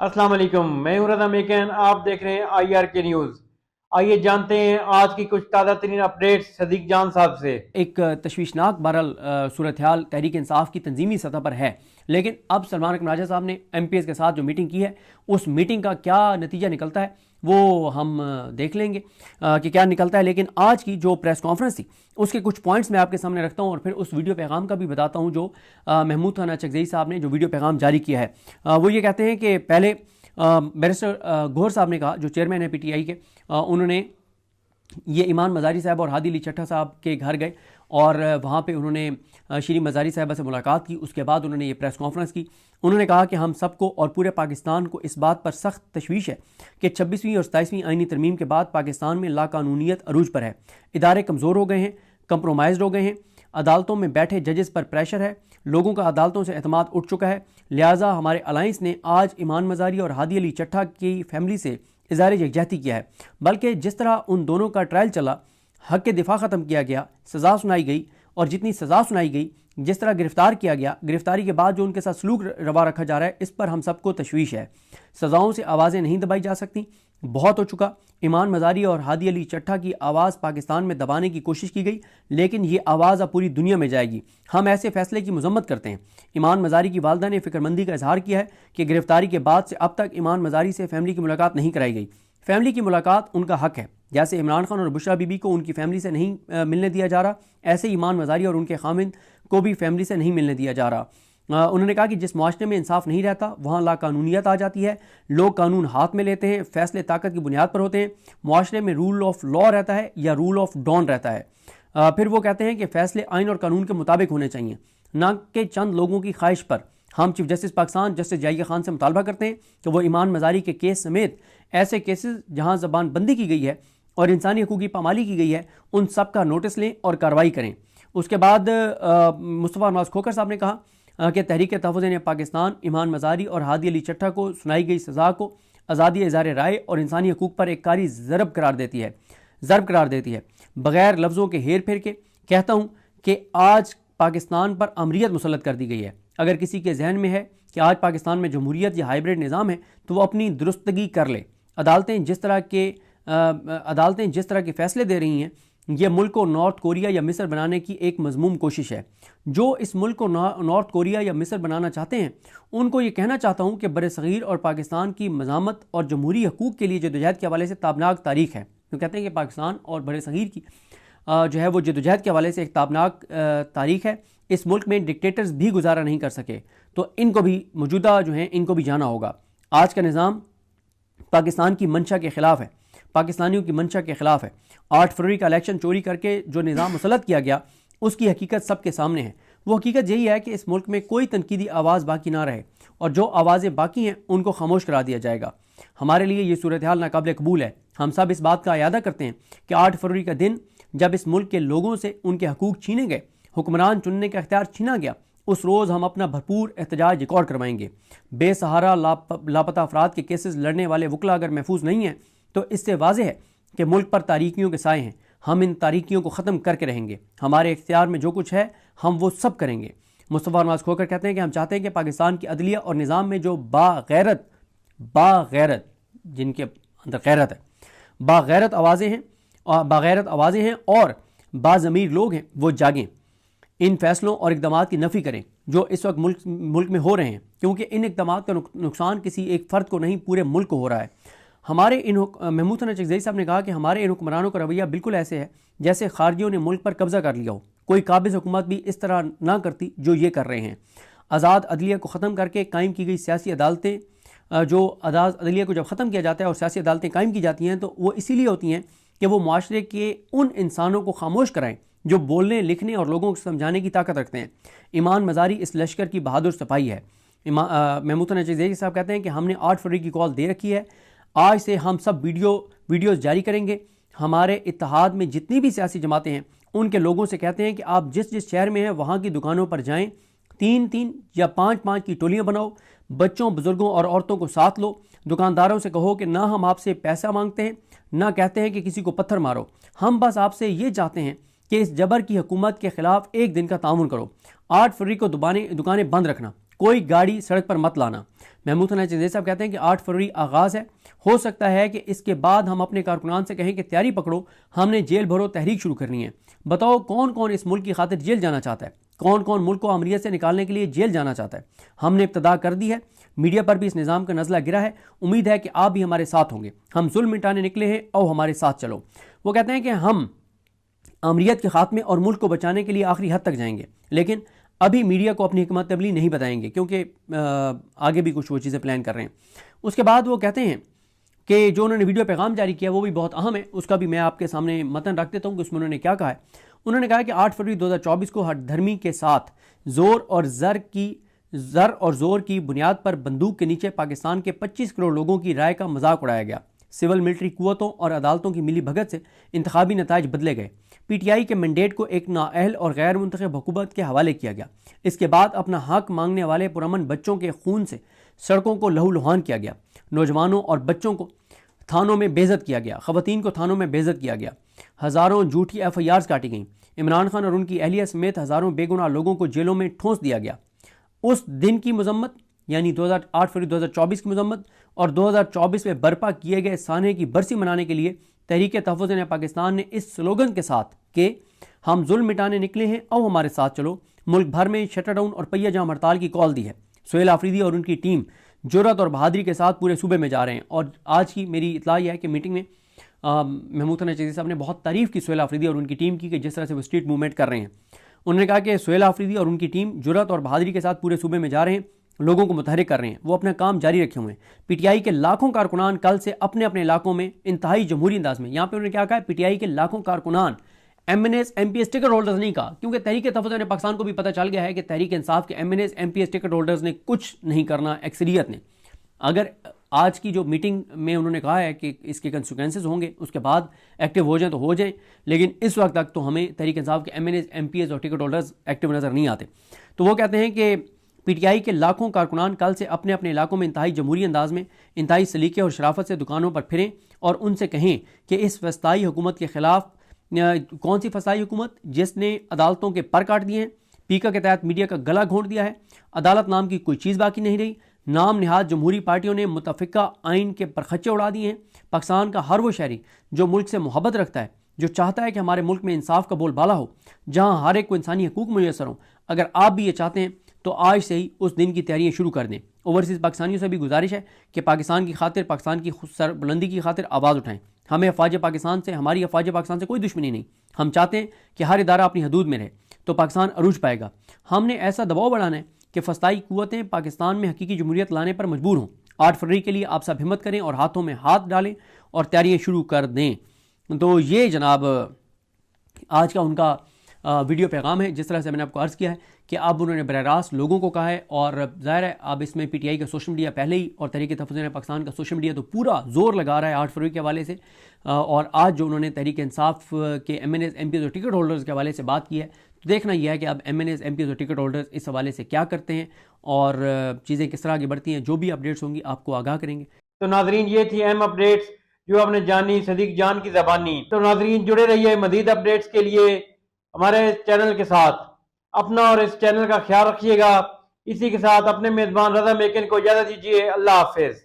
अस्सलाम वालेकुम, मैं हूं रज़ा मेकन। आप देख रहे हैं IRK न्यूज़। आइए जानते हैं आज की कुछ ताज़ा तरीन अपडेट्स सदीक जान साहब से। एक तशवीशनाक बहरहाल सूरत हाल तहरीक इंसाफ की तंजीमी सतह पर है, लेकिन अब सलमान अकबर राजा साहब ने MPs के साथ जो मीटिंग की है उस मीटिंग का क्या नतीजा निकलता है वो हम देख लेंगे कि क्या निकलता है। लेकिन आज की जो प्रेस कॉन्फ्रेंस थी उसके कुछ पॉइंट्स मैं आपके सामने रखता हूँ और फिर उस वीडियो पैगाम का भी बताता हूँ जो महमूद खान चकजई साहब ने जो वीडियो पैगाम जारी किया है। वो ये कहते हैं कि पहले बैरिस्टर गौहर साहब ने कहा, जो चेयरमैन है PTI के, उन्होंने ये ईमान मज़ारी साहब और हादी अली चट्टा साहब के घर गए और वहाँ पे उन्होंने श्री मज़ारी साहबा से मुलाकात की। उसके बाद उन्होंने ये प्रेस कॉन्फ्रेंस की। उन्होंने कहा कि हम सबको और पूरे पाकिस्तान को इस बात पर सख्त तशवीश है कि 26वीं और 27वीं आईनी तरमीम के बाद पाकिस्तान में लाकानूनियत अरूज पर है। इदारे कमज़ोर हो गए हैं, कंप्रोमाइज़ हो गए हैं, अदालतों में बैठे जजेस पर प्रेशर है, लोगों का अदालतों से एतमाद उठ चुका है। लिहाजा हमारे अलाइंस ने आज ईमान मज़ारी और हादी अली चट्टा की फैमिली से इज़हार यकजहती किया है। बल्कि जिस तरह उन दोनों का ट्रायल चला, हक के दिफा ख़त्म किया गया, सज़ा सुनाई गई, और जितनी सज़ा सुनाई गई, जिस तरह गिरफ़्तार किया गया, गिरफ़्तारी के बाद जो उनके साथ सलूक रवा रखा जा रहा है, इस पर हम सबको तशवीश है। सज़ाओं से आवाज़ें नहीं दबाई जा सकती, बहुत हो चुका। ईमान मज़ारी और हादी अली चट्टा की आवाज़ पाकिस्तान में दबाने की कोशिश की गई, लेकिन ये आवाज़ अब पूरी दुनिया में जाएगी। हम ऐसे फैसले की मजम्मत करते हैं। ईमान मज़ारी की वालदा ने फ़िक्रमंदी का इजहार किया है कि गिरफ़्तारी के बाद से अब तक ईमान मज़ारी से फैमिली की मुलाकात नहीं कराई गई। फैमिली की मुलाकात उनका हक है। जैसे इमरान खान और बुशरा बीबी को उनकी फैमिली से नहीं मिलने दिया जा रहा, ऐसे ईमान मज़ारी और उनके खामिद को भी फैमिली से नहीं मिलने दिया जा रहा। उन्होंने कहा कि जिस माशरे में इंसाफ नहीं रहता वहाँ लाकानूनियत आ जाती है, लोग कानून हाथ में लेते हैं, फैसले ताकत की बुनियाद पर होते हैं, माशरे में रूल ऑफ लॉ रहता है या रूल ऑफ डॉन रहता है। फिर वो कहते हैं कि फैसले आइन और कानून के मुताबिक होने चाहिए, ना कि चंद लोगों की ख्वाहिश पर। हम चीफ जस्टिस पाकिस्तान जस्टिस जाहिया खान से मुतालबा करते हैं कि वो ईमान मज़ारी के केस समेत ऐसे केसेस जहाँ ज़बान बंदी की गई है और इंसानी हकूक़ की पामाली की गई है, उन सब का नोटिस लें और कार्रवाई करें। उसके बाद मुस्तफ़ा नवाज़ खोखर साहब ने कहा कि तहरीक तहफ़्फ़ुज़ पाकिस्तान ईमान मज़ारी और हादी अली चट्टा को सुनाई गई सज़ा को आज़ादी इज़हार राय और इंसानी हकूक़ पर एक कारी ज़रब करार देती है। बग़ैर लफ्ज़ों के हेर फेर के कहता हूँ कि आज पाकिस्तान पर अमरीत मुसल्लत कर दी गई है। अगर किसी के जहन में है कि आज पाकिस्तान में जमहूरियत या हाइब्रिड निज़ाम है तो वो अपनी दुरुस्तगी कर ले। अदालतें जिस तरह के फ़ैसले दे रही हैं, ये मुल्क को नॉर्थ कोरिया या मिस्र बनाने की एक मज़मूम कोशिश है। जो इस मुल्क को नॉर्थ कोरिया या मिस्र बनाना चाहते हैं, उनको ये कहना चाहता हूँ कि बरसग़ीर और पाकिस्तान की मज़ामत और जमहूरी हकूक़ के लिए जदोजहद के हवाले से ताबनाक तारीख़ है। तो कहते हैं कि पाकिस्तान और बरसग़ीर की जो है वो जदोजहद के हवाले से एक ताबनाक तारीख़ है। इस मुल्क में डिक्टेटर्स भी गुजारा नहीं कर सके, तो इनको भी मौजूदा जो हैं इनको भी जाना होगा। आज का निज़ाम पाकिस्तान की मंशा के ख़िलाफ़ है, पाकिस्तानियों की मंशा के ख़िलाफ़ है। 8 फरवरी का इलेक्शन चोरी करके जो निज़ाम मुसल्लत किया गया उसकी हकीकत सबके सामने है। वो हकीकत यही है कि इस मुल्क में कोई तनकीदी आवाज़ बाकी ना रहे और जो आवाज़ें बाकी हैं उनको खामोश करा दिया जाएगा। हमारे लिए ये सूरत हाल नाकाबिल कबूल है। हम सब इस बात का अयादा करते हैं कि 8 फरवरी का दिन जब इस मुल्क के लोगों से उनके हकूक़ छीने गए, हुक्मरान चुनने का इख्तियार छीना गया, उस रोज़ हम अपना भरपूर एहतजाज रिकॉर्ड करवाएंगे। बेसहारा लापता अफराद के केसेस लड़ने वाले वकला अगर महफूज नहीं हैं तो इससे वाज़ेह है कि मुल्क पर तारीकियों के साए हैं। हम इन तारीकियों को ख़त्म करके रहेंगे। हमारे इख्तियार में जो कुछ है हम वो सब करेंगे। मुस्तफ़ा नवाज़ खोखर कहते हैं कि हम चाहते हैं कि पाकिस्तान की अदलिया और निज़ाम में जो बागैरत जिनके अंदर गैरत है, बागैरत आवाज़ें हैं और बाज़मीर लोग हैं, वो जागें, इन फैसलों और इक़दामात की नफ़ी करें जो इस वक्त मुल्क में हो रहे हैं, क्योंकि इन इक़दामात का नुकसान किसी एक फ़र्द को नहीं पूरे मुल्क को हो रहा है। महमूद खान चकजई साहब ने कहा कि हमारे इन हुक्मरानों का रवैया बिल्कुल ऐसे है जैसे खारजियों ने मुल्क पर कब्ज़ा कर लिया हो। कोई काबिज़ हुकूमत भी इस तरह ना करती जो ये कर रहे हैं। आज़ाद अदलिया को ख़त्म करके कायम की गई सियासी अदालतें, जो आज़ाद अदलिया को जब ख़त्म किया जाता है और सियासी अदालतें कायम की जाती हैं तो वो इसीलिए होती हैं कि वो माशरे के उन इंसानों को खामोश कराएं जो बोलने, लिखने और लोगों को समझाने की ताकत रखते हैं। ईमान मज़ारी इस लश्कर की बहादुर सिपाही है। महमूद खान चकजई साहब कहते हैं कि हमने 8 फरवरी की कॉल दे रखी है। आज से हम सब वीडियोस जारी करेंगे। हमारे इत्तेहाद में जितनी भी सियासी जमातें हैं उनके लोगों से कहते हैं कि आप जिस जिस शहर में हैं वहाँ की दुकानों पर जाएं, 3-3 या 5-5 की टोलियाँ बनाओ, बच्चों, बुजुर्गों और औरतों को साथ लो। दुकानदारों से कहो कि ना हम आपसे पैसा मांगते हैं, ना कहते हैं कि किसी को पत्थर मारो। हम बस आपसे ये चाहते हैं कि इस जबर की हुकूमत के ख़िलाफ़ एक दिन का ताउन करो। 8 फरवरी को दुकानें बंद रखना, کوئی گاڑی سڑک پر مت لانا۔ محمود حنان چنگیزی صاحب کہتے ہیں کہ 8 فروری آغاز ہے، ہو سکتا ہے کہ اس کے بعد ہم اپنے کارکنان سے کہیں کہ تیاری پکڑو، ہم نے جیل بھرو تحریک شروع کرنی ہے۔ بتاؤ کون کون اس ملک کی خاطر جیل جانا چاہتا ہے، کون کون ملک کو امریت سے نکالنے کے لیے جیل جانا چاہتا ہے۔ ہم نے ابتدا کر دی ہے، میڈیا پر بھی اس نظام کا نزلہ گرا ہے، امید ہے کہ آپ بھی ہمارے ساتھ ہوں گے، ہم ظلم مٹانے نکلے ہیں، او ہمارے ساتھ چلو۔ وہ کہتے ہیں کہ ہم امریت کے خاتمے اور ملک کو بچانے کے لیے آخری حد تک جائیں گے، لیکن ابھی میڈیا کو اپنی حکمت عملی نہیں بتائیں گے کیونکہ آگے بھی کچھ وہ چیزیں پلان کر رہے ہیں۔ اس کے بعد وہ کہتے ہیں کہ جو انہوں نے ویڈیو پیغام جاری کیا وہ بھی بہت اہم ہے، اس کا بھی میں آپ کے سامنے متن رکھ دیتا ہوں کہ اس میں انہوں نے کیا کہا ہے۔ انہوں نے کہا کہ 8 فروری 2024 کو ہر دھرمی کے ساتھ زور اور زور کی بنیاد پر بندوق کے نیچے پاکستان کے 25 کروڑ لوگوں کی رائے کا مذاق اڑایا گیا، سول ملٹری قوتوں اور عدالتوں کی ملی بھگت سے انتخابی نتائج بدلے گئے، پی ٹی آئی کے مینڈیٹ کو ایک نااہل اور غیر منتخب حکومت کے حوالے کیا گیا، اس کے بعد اپنا حق مانگنے والے پرامن بچوں کے خون سے سڑکوں کو لہو لہان کیا گیا، نوجوانوں اور بچوں کو تھانوں میں بے عزت کیا گیا، خواتین کو تھانوں میں بے عزت کیا گیا، ہزاروں جھوٹی ایف آئی آرز کاٹی گئیں، عمران خان اور ان کی اہلیہ سمیت ہزاروں بے گناہ لوگوں کو جیلوں میں ٹھونس دیا گیا۔ اس دن کی مذمت یعنی 8 فروری 2024 کی مذمت اور 2024 میں برپا کیے گئے سانحے کی برسی منانے کے لیے تحریک تحفظ پاکستان نے اس سلوگن کے ساتھ کہ ہم ظلم مٹانے نکلے ہیں او ہمارے ساتھ چلو، ملک بھر میں شٹر ڈاؤن اور پہیہ جام ہڑتال کی کال دی ہے۔ سہیل آفریدی اور ان کی ٹیم جرأت اور بہادری کے ساتھ پورے صوبے میں جا رہے ہیں، اور آج کی میری اطلاع یہ ہے کہ میٹنگ میں محمود حنان چنگیزی صاحب نے بہت تعریف کی سہیل آفریدی اور ان کی ٹیم کی کہ جس طرح سے وہ اسٹریٹ موومنٹ کر رہے ہیں۔ انہوں نے کہا کہ سہیل آفریدی اور ان کی ٹیم جرأت اور بہادری کے ساتھ پورے صوبے میں جا رہے ہیں، لوگوں کو متحرک کر رہے ہیں، وہ اپنا کام جاری رکھے ہوئے ہیں۔ پی ٹی آئی کے لاکھوں کارکنان کل سے اپنے اپنے علاقوں میں انتہائی جمہوری انداز میں، یہاں پہ انہوں نے کیا کہا ہے، پی ٹی آئی کے لاکھوں کارکنان، M N S M P S ticket holders نہیں کہا، کیونکہ تحریک تحفظ پاکستان کو بھی پتہ چل گیا ہے کہ تحریک انصاف کے M N S M P S ticket holders نے کچھ نہیں کرنا، اکثریت نے۔ اگر آج کی جو میٹنگ میں انہوں نے کہا ہے کہ اس کے کنسیکوینسز ہوں گے، اس کے بعد ایکٹیو ہو جائیں تو ہو جائیں، لیکن اس وقت تک تو ہمیں تحریک انصاف کے M N S M P S اور ٹکٹ ہولڈرز ایکٹیو نظر نہیں آتے۔ تو وہ کہتے ہیں کہ پی ٹی آئی کے لاکھوں کارکنان کل سے اپنے اپنے علاقوں میں انتہائی جمہوری انداز میں، انتہائی سلیقے اور شرافت سے دکانوں پر پھریں اور ان سے کہیں کہ اس فسطائی حکومت کے خلاف، کون سی فسطائی حکومت جس نے عدالتوں کے پر کاٹ دیے ہیں، پیکا کے تحت میڈیا کا گلا گھونٹ دیا ہے، عدالت نام کی کوئی چیز باقی نہیں رہی، نام نہاد جمہوری پارٹیوں نے متفقہ آئین کے پرخچے اڑا دیے ہیں۔ پاکستان کا ہر وہ شہری جو ملک سے محبت رکھتا ہے، جو چاہتا ہے کہ ہمارے ملک میں انصاف کا بول بالا ہو، جہاں ہر ایک کو انسانی حقوق میسر ہوں، اگر آپ بھی یہ چاہتے ہیں تو آج سے ہی اس دن کی تیاریاں شروع کر دیں۔ اوورسیز پاکستانیوں سے بھی گزارش ہے کہ پاکستان کی خاطر، پاکستان کی سربلندی کی خاطر آواز اٹھائیں۔ ہمیں افواج پاکستان سے، ہماری افواج پاکستان سے کوئی دشمنی نہیں، ہم چاہتے ہیں کہ ہر ادارہ اپنی حدود میں رہے تو پاکستان عروج پائے گا۔ ہم نے ایسا دباؤ بڑھانا ہے کہ فسطائی قوتیں پاکستان میں حقیقی جمہوریت لانے پر مجبور ہوں۔ 8 فروری کے لیے آپ سب ہمت کریں اور ہاتھوں میں ہاتھ ڈالیں اور تیاریاں شروع کر دیں۔ تو یہ جناب آج کا ان کا ویڈیو پیغام ہے، جس طرح سے میں نے آپ کو عرض کیا ہے کہ اب انہوں نے براہ راست لوگوں کو کہا ہے، اور ظاہر ہے اب اس میں پی ٹی آئی کا سوشل میڈیا پہلے ہی اور تحریک تحفظ پاکستان کا سوشل میڈیا تو پورا زور لگا رہا ہے 8 فروری کے حوالے سے، اور آج جو انہوں نے تحریک انصاف کے M N S M P S اور ٹکٹ ہولڈرز کے حوالے سے بات کی ہے، تو دیکھنا یہ ہے کہ اب M N S M P S اور ٹکٹ ہولڈرز اس حوالے سے کیا کرتے ہیں اور چیزیں کس طرح آگے بڑھتی ہیں۔ جو بھی اپڈیٹس ہوں گی آپ کو آگاہ کریں گے۔ تو ناظرین یہ تھی اہم اپڈیٹس جو آپ نے جانی صدیق جان کی زبانی۔ تو ناظرین جڑے رہیے مزید اپڈیٹس کے لیے ہمارے چینل کے ساتھ، اپنا اور اس چینل کا خیال رکھیے گا۔ اسی کے ساتھ اپنے میزبان رضا میکن کو اجازت دیجیے، اللہ حافظ۔